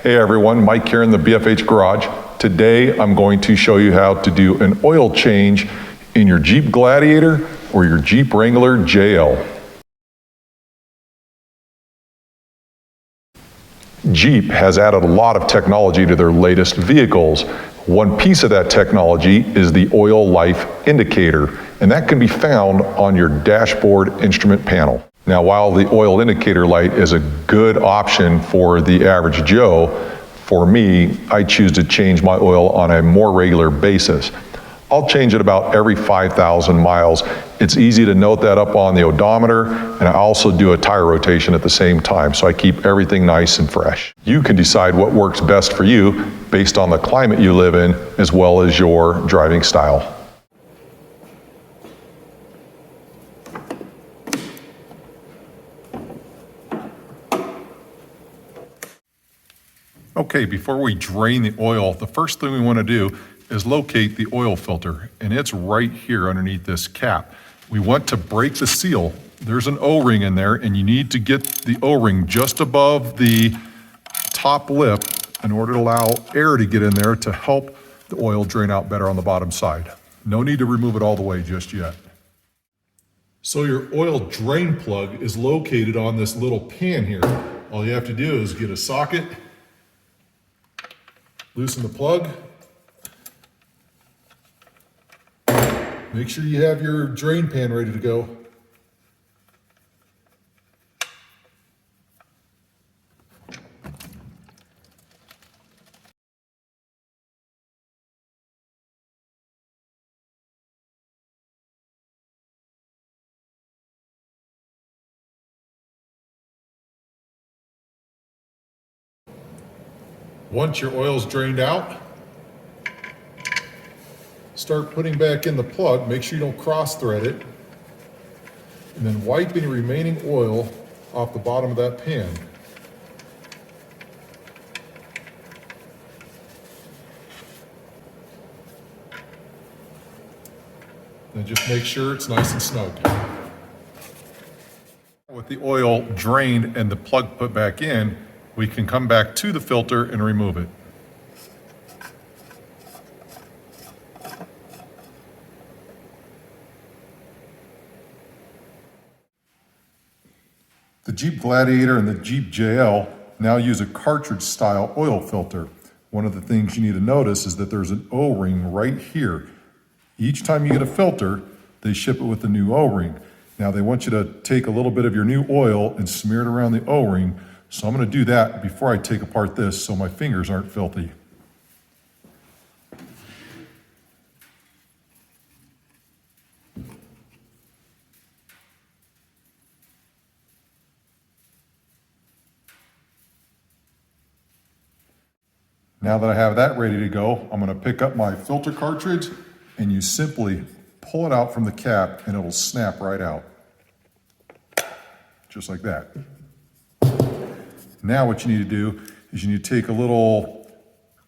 Hey everyone, Mike here in the BFH Garage. Today I'm going to show you how to do an oil change in your Jeep Gladiator or your Jeep Wrangler JL. Jeep has added a lot of technology to their latest vehicles. One piece of that technology is the oil life indicator, and that can be found on your dashboard instrument panel. Now, while the oil indicator light is a good option for the average Joe, for me, I choose to change my oil on a more regular basis. I'll change it about every 5,000 miles. It's easy to note that up on the odometer, and I also do a tire rotation at the same time, so I keep everything nice and fresh. You can decide what works best for you based on the climate you live in, as well as your driving style. Okay, before we drain the oil, the first thing we want to do is locate the oil filter, and it's right here underneath this cap. We want to break the seal. There's an O-ring in there, and you need to get the O-ring just above the top lip in order to allow air to get in there to help the oil drain out better on the bottom side. No need to remove it all the way just yet. So your oil drain plug is located on this little pan here. All you have to do is get a socket, loosen the plug. Make sure you have your drain pan ready to go. Once your oil's drained out, start putting back in the plug. Make sure you don't cross thread it. And then wipe any remaining oil off the bottom of that pan. Then just make sure it's nice and snug. With the oil drained and the plug put back in, we can come back to the filter and remove it. The Jeep Gladiator and the Jeep JL now use a cartridge style oil filter. One of the things you need to notice is that there's an O-ring right here. Each time you get a filter, they ship it with a new O-ring. Now they want you to take a little bit of your new oil and smear it around the O-ring. So I'm going to do that before I take apart this so my fingers aren't filthy. Now that I have that ready to go, I'm going to pick up my filter cartridge, and you simply pull it out from the cap and it'll snap right out. Just like that. Now what you need to do is you need to take a little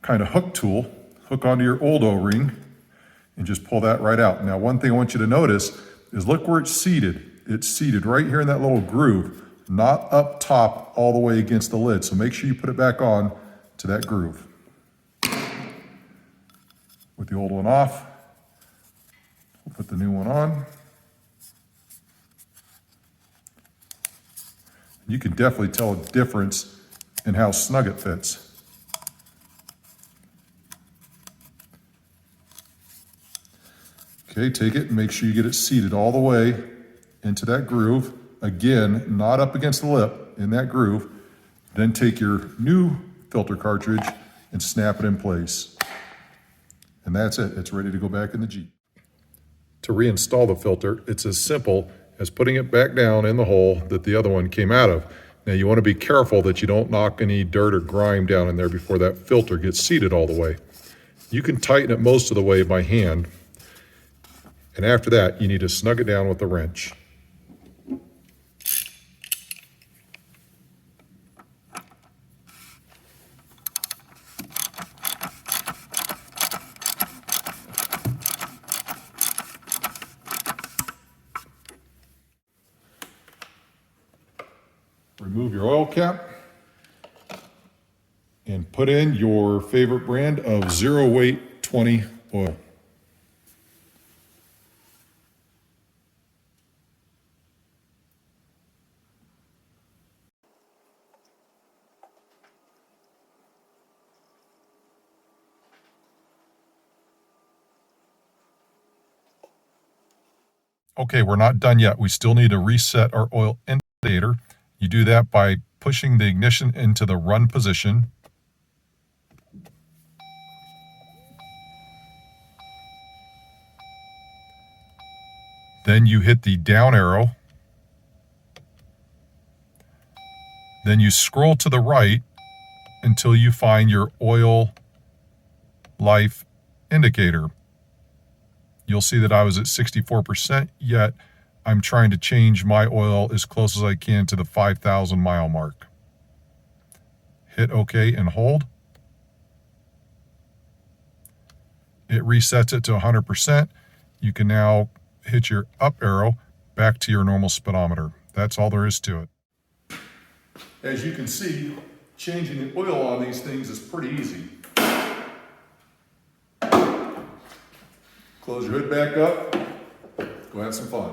kind of hook tool, hook onto your old O-ring, and just pull that right out. Now one thing I want you to notice is look where it's seated. It's seated right here in that little groove, not up top all the way against the lid. So make sure you put it back on to that groove. With the old one off, we'll put the new one on. You can definitely tell a difference in how snug it fits. Okay, take it and make sure you get it seated all the way into that groove. Again, not up against the lip, in that groove. Then take your new filter cartridge and snap it in place. And that's it, it's ready to go back in the Jeep. To reinstall the filter, it's as simple as putting it back down in the hole that the other one came out of. Now you want to be careful that you don't knock any dirt or grime down in there before that filter gets seated all the way. You can tighten it most of the way by hand, and after that you need to snug it down with a wrench. Remove your oil cap and put in your favorite brand of 0 weight 20 oil. Okay, we're not done yet. We still need to reset our oil indicator. You do that by pushing the ignition into the run position. Then you hit the down arrow. Then you scroll to the right until you find your oil life indicator. You'll see that I was at 64%, yet I'm trying to change my oil as close as I can to the 5,000 mile mark. Hit OK and hold. It resets it to 100%. You can now hit your up arrow back to your normal speedometer. That's all there is to it. As you can see, changing the oil on these things is pretty easy. Close your hood back up, go have some fun.